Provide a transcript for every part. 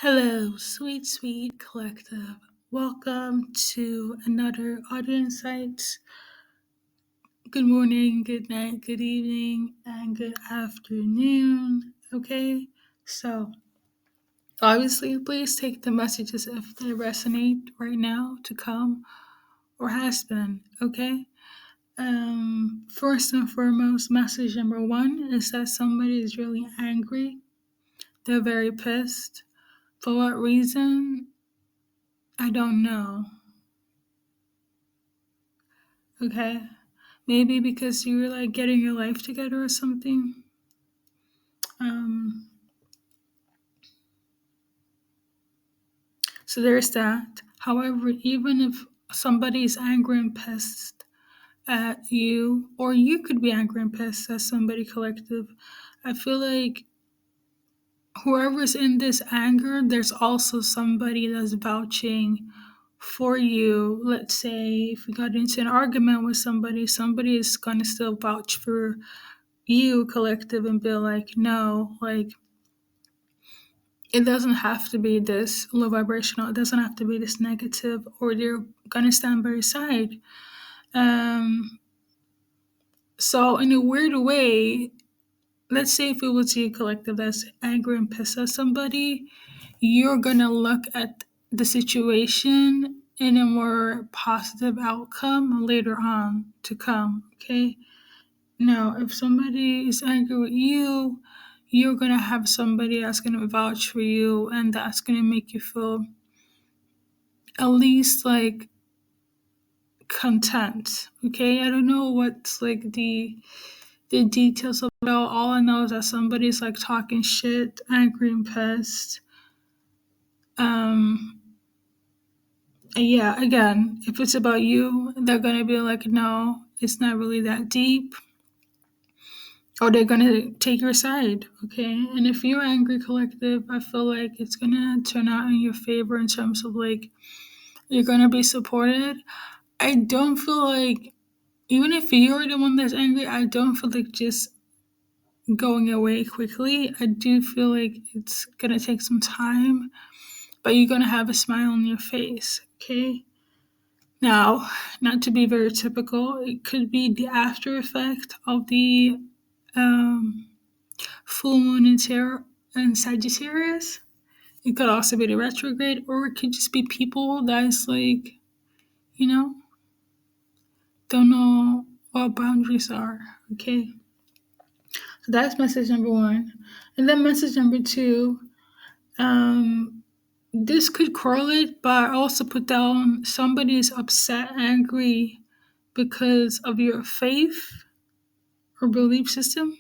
Hello, sweet, sweet collective. Welcome to another Audio Insights. Good morning, good night, good evening, and good afternoon. Okay, so obviously, please take the messages if they resonate right now to come or has been. Okay. First and foremost, message number one is that somebody is really angry. They're very pissed. For what reason? I don't know. Okay. Maybe because you were like getting your life together or something. Um, so there's that. However, even if somebody is angry and pissed at you, or you could be angry and pissed at somebody collective, I feel like whoever's in this anger, there's also somebody that's vouching for you. Let's say if you got into an argument with somebody, somebody is gonna still vouch for you collective and be like, no, like it doesn't have to be this low vibrational. It doesn't have to be this negative, or they're gonna stand by your side. Um, so in a weird way, let's say if it was you collective that's angry and pissed at somebody, you're gonna look at the situation in a more positive outcome later on to come. Okay. Now, if somebody is angry with you, you're gonna have somebody that's gonna vouch for you, and that's gonna make you feel at least like content. Okay, I don't know what's like the details of it all I know is that somebody's like talking shit, angry and pissed. um yeah, again, if it's about you, they're gonna be like, no, it's not really that deep, or they're gonna take your side. Okay, and if you're angry collective, I feel like it's gonna turn out in your favor in terms of like you're gonna be supported. I don't feel like, even if you're the one that's angry, I don't feel like just going away quickly. I do feel like it's gonna take some time, but you're gonna have a smile on your face, okay? Now, not to be very typical, it could be the after effect of the um, full moon in Sagittarius. It could also be the retrograde, or it could just be people that's like, you know, don't know what boundaries are, okay? So that's message number one. And then message number two, um, this could correlate, but I also put down somebody is upset, angry because of your faith or belief system,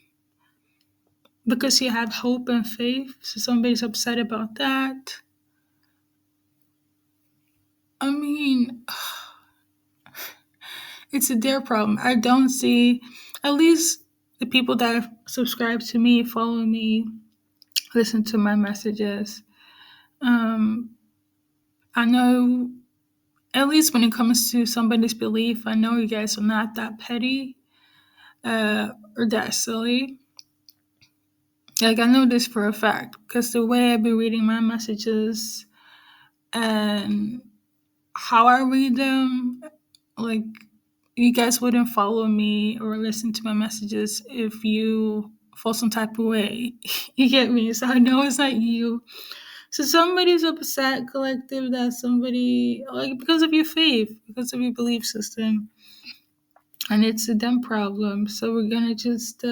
because you have hope and faith. So somebody's upset about that. I mean, it's a their problem. I don't see, at least the people that subscribe to me, follow me, listen to my messages. Um, I know, at least when it comes to somebody's belief, I know you guys are not that petty or that silly. Like, I know this for a fact because the way I've been reading my messages and how I read them, like, you guys wouldn't follow me or listen to my messages if you feel some type of way. You get me? So I know it's not you. So somebody's upset, collective, that somebody, like, because of your faith, because of your belief system, and it's a them problem. So we're gonna just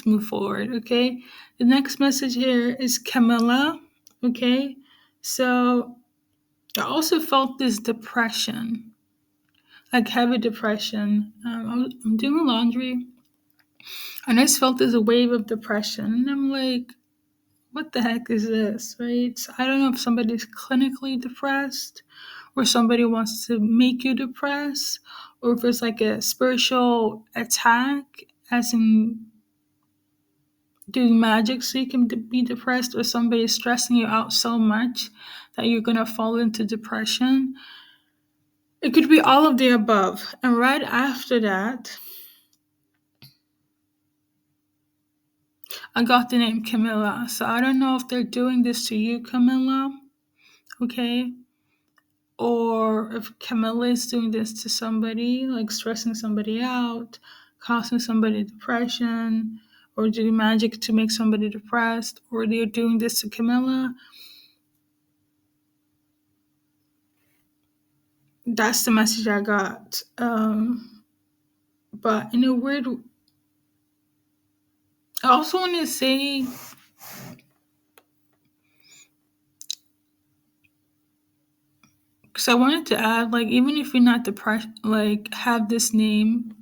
move forward, okay? The next message here is Camilla, okay? So I also felt this depression, like heavy depression. I'm doing laundry, and I just felt this wave of depression, and I'm like, what the heck is this, right? So I don't know if somebody's clinically depressed, or somebody wants to make you depressed, or if it's like a spiritual attack, as in doing magic so you can be depressed, or somebody is stressing you out so much that you're gonna fall into depression. It could be all of the above. And right after that, I got the name Camilla. So I don't know if they're doing this to you, Camilla, okay? Or if Camilla is doing this to somebody, like stressing somebody out, causing somebody depression, or doing magic to make somebody depressed, or they're doing this to Camilla. That's the message I got. But in a weird, I also want to say, because I wanted to add, like, even if you're not depressed, like, have this name,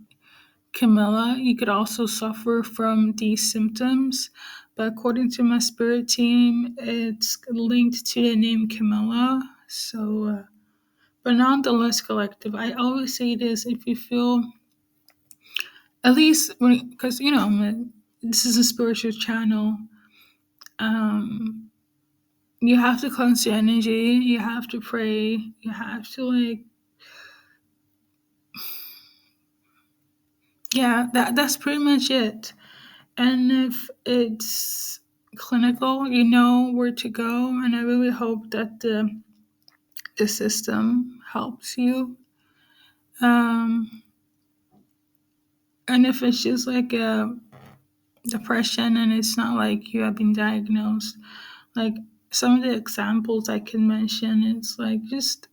Camilla, you could also suffer from these symptoms. But according to my spirit team, it's linked to the name Camilla. So, but nonetheless, collective, I always say this: if you feel, at least, because this is a spiritual channel, um, you have to cleanse your energy. You have to pray. You have to yeah. That's pretty much it. And if it's clinical, you know where to go. And I really hope that the system helps you. Um, and if it's just like a depression and it's not like you have been diagnosed, like some of the examples I can mention, it's like just,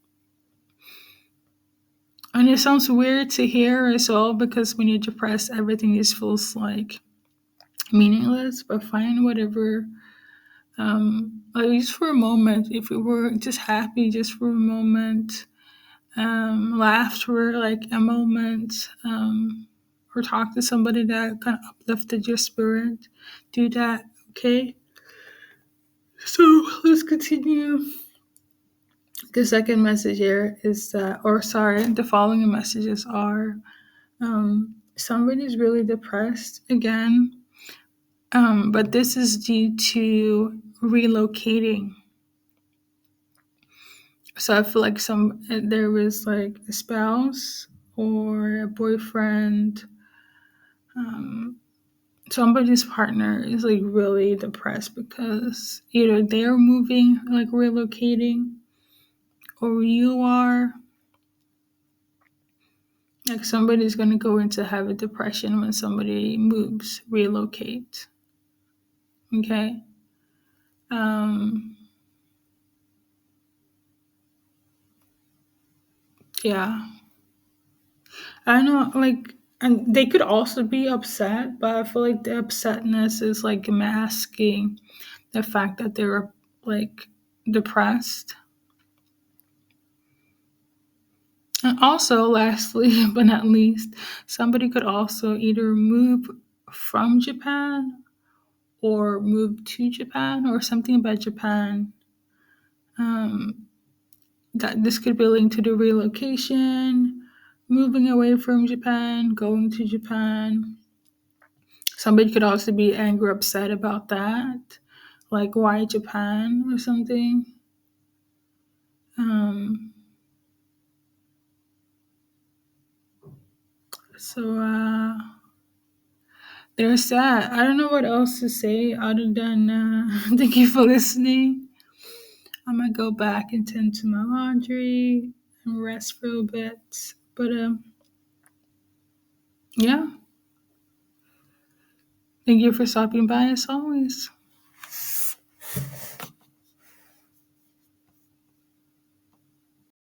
and it sounds weird to hear as well because when you're depressed, everything just feels like meaningless, but find whatever. At least for a moment, if we were just happy just for a moment, laughter like a moment, or talk to somebody that kind of uplifted your spirit, do that, okay? So let's continue. The second message here is that, or sorry, the following messages are somebody's really depressed again, but this is due to relocating. So I feel like there was like a spouse or a boyfriend, um, somebody's partner is like really depressed because either they're moving, like relocating, or you are. Like somebody's gonna go into have a depression when somebody moves, relocate. Okay. Um, yeah. I know, like, and they could also be upset, but I feel like the upsetness is like masking the fact that they were like depressed. And also, lastly, but not least, somebody could also either move from Japan or move to Japan or something about Japan. Um, that this could be linked to the relocation, moving away from Japan, going to Japan. Somebody could also be angry, upset about that, like why Japan or something. Um, so there's that. I don't know what else to say other than thank you for listening. I'm gonna go back and tend to my laundry and rest for a bit. But yeah, thank you for stopping by as always.